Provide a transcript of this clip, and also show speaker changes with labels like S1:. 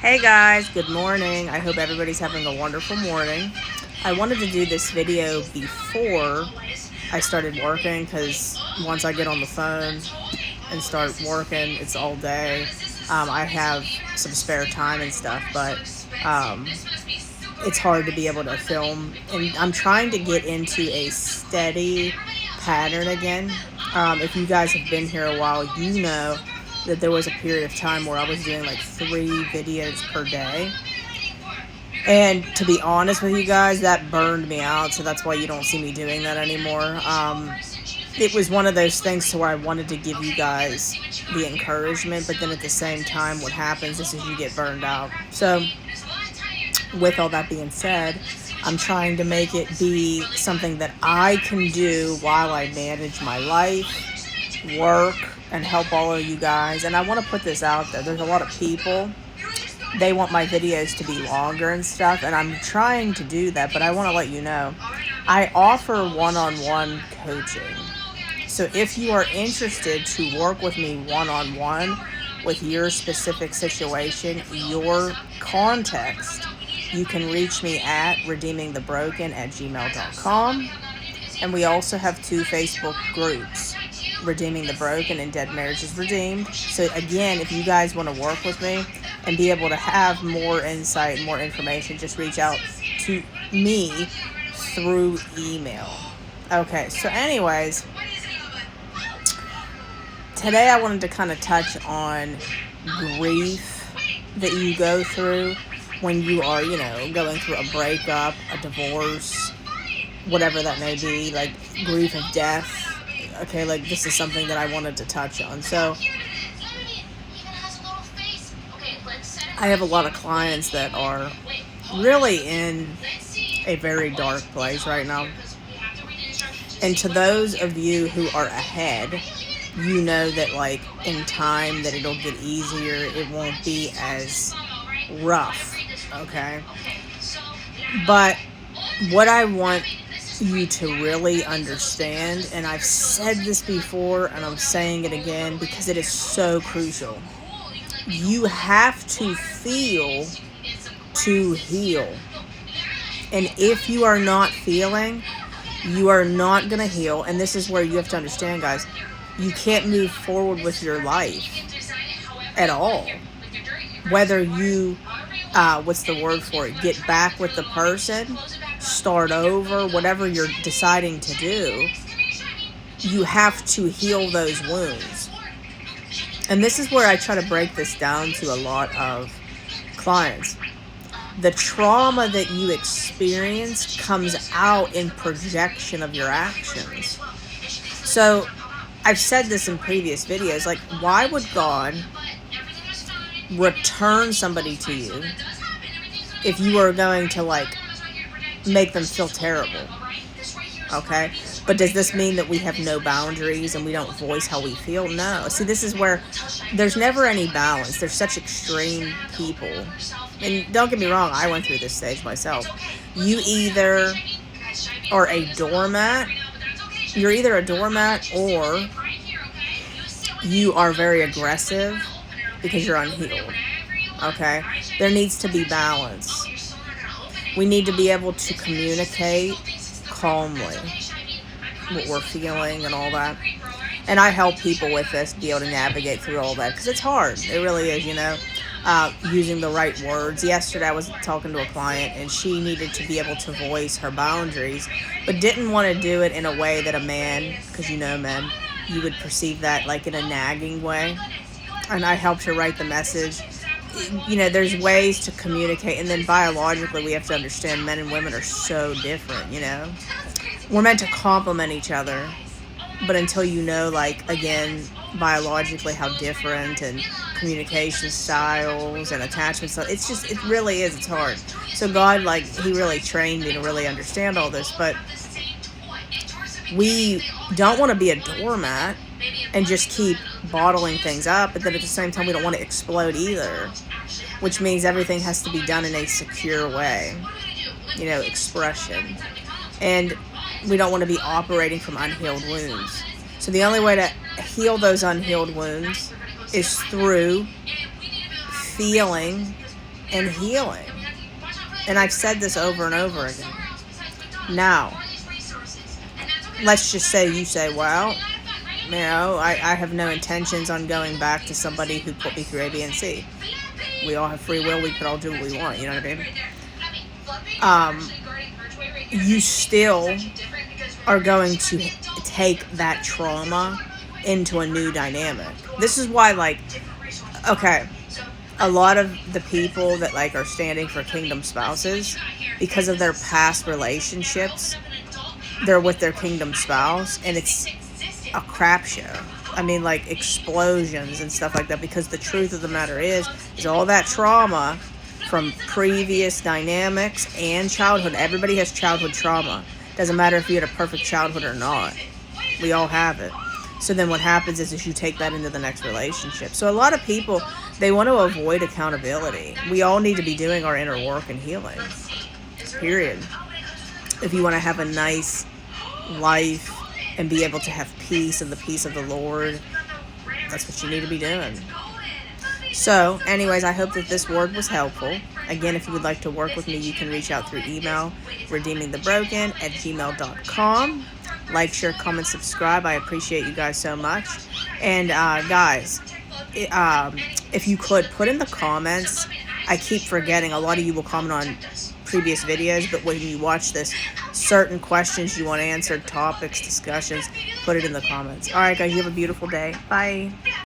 S1: Hey guys, good morning. I hope everybody's having a wonderful morning. I wanted to do this video before I started working because once I get on the phone and start working, it's all day. I have some spare time and stuff, but it's hard to be able to film. And I'm trying to get into a steady pattern again. If you guys have been here a while, you know that there was a period of time where I was doing like 3 videos per day. And to be honest with you guys, that burned me out. So that's why you don't see me doing that anymore. It was one of those things to where I wanted to give you guys the encouragement, but then at the same time, what happens is you get burned out. So with all that being said, I'm trying to make it be something that I can do while I manage my life, work, and help all of you guys. And I want to put this out there. There's a lot of people, they want my videos to be longer and stuff, and I'm trying to do that, but I want to let you know, I offer one-on-one coaching. So if you are interested to work with me one-on-one with your specific situation, your context, you can reach me at redeemingthebroken@gmail.com. And we also have 2 Facebook groups, Redeeming the Broken and Dead Marriages Redeemed. So again, if you guys want to work with me and be able to have more insight and more information, just reach out to me through email. Okay, so anyways, today I wanted to kind of touch on grief that you go through when you are, going through a breakup, a divorce, whatever that may be, like grief of death. Okay, like this is something that I wanted to touch on. So I have a lot of clients that are really in a very dark place right now. And to those of you who are ahead, you know that like in time that it'll get easier. It won't be as rough, okay? But what I want you to really understand, and I've said this before and I'm saying it again because it is so crucial, you have to feel to heal. And if you are not feeling, you are not going to heal. And this is where you have to understand, guys, you can't move forward with your life at all. Whether you, what's the word for it, get back with the person, start over, whatever you're deciding to do, you have to heal those wounds. And this is where I try to break this down to a lot of clients. The trauma that you experienced comes out in projection of your actions. So I've said this in previous videos, like, why would God return somebody to you if you are going to like make them feel terrible? Okay, but does this mean that we have no boundaries and we don't voice how we feel? No. See, this is where there's never any balance. There's such extreme people, and don't get me wrong, I went through this stage myself. You either are a doormat, you're either a doormat, or you are very aggressive because you're unhealed. Okay, there needs to be balance. We need to be able to communicate calmly what we're feeling and all that. And I help people with this, be able to navigate through all that, because it's hard. It really is, using the right words. Yesterday I was talking to a client and she needed to be able to voice her boundaries, but didn't want to do it in a way that a man, because men, you would perceive that like in a nagging way. And I helped her write the message. There's ways to communicate, and then biologically we have to understand men and women are so different. We're meant to complement each other, but until like, again, biologically how different, and communication styles and attachment styles, it really is, it's hard. So God, like, he really trained me to really understand all this, but we don't want to be a doormat and just keep bottling things up, but then at the same time we don't want to explode either, which means everything has to be done in a secure way, expression. And we don't want to be operating from unhealed wounds. So the only way to heal those unhealed wounds is through feeling and healing. And I've said this over and over again. Now, let's just say you say, well, you know, I have no intentions on going back to somebody who put me through A, B, and C. We all have free will. We could all do what we want. You know what I mean? You still are going to take that trauma into a new dynamic. This is why, like, okay, a lot of the people that, like, are standing for kingdom spouses, because of their past relationships, they're with their kingdom spouse, and it's a crap show. I mean, like, explosions and stuff like that, because the truth of the matter is all that trauma from previous dynamics and childhood. Everybody has childhood trauma. Doesn't matter if you had a perfect childhood or not. We all have it. So then what happens is you take that into the next relationship. So a lot of people, they want to avoid accountability. We all need to be doing our inner work and healing. Period. If you want to have a nice life and be able to have peace and the peace of the Lord, that's what you need to be doing. So, anyways, I hope that this word was helpful. Again, if you would like to work with me, you can reach out through email, redeemingthebroken@gmail.com. Like, share, comment, subscribe. I appreciate you guys so much. And, guys, if you could, put in the comments. I keep forgetting. A lot of you will comment on previous videos, but when you watch this, certain questions you want answered, topics, discussions, put it in the comments. All right, guys, you have a beautiful day. Bye.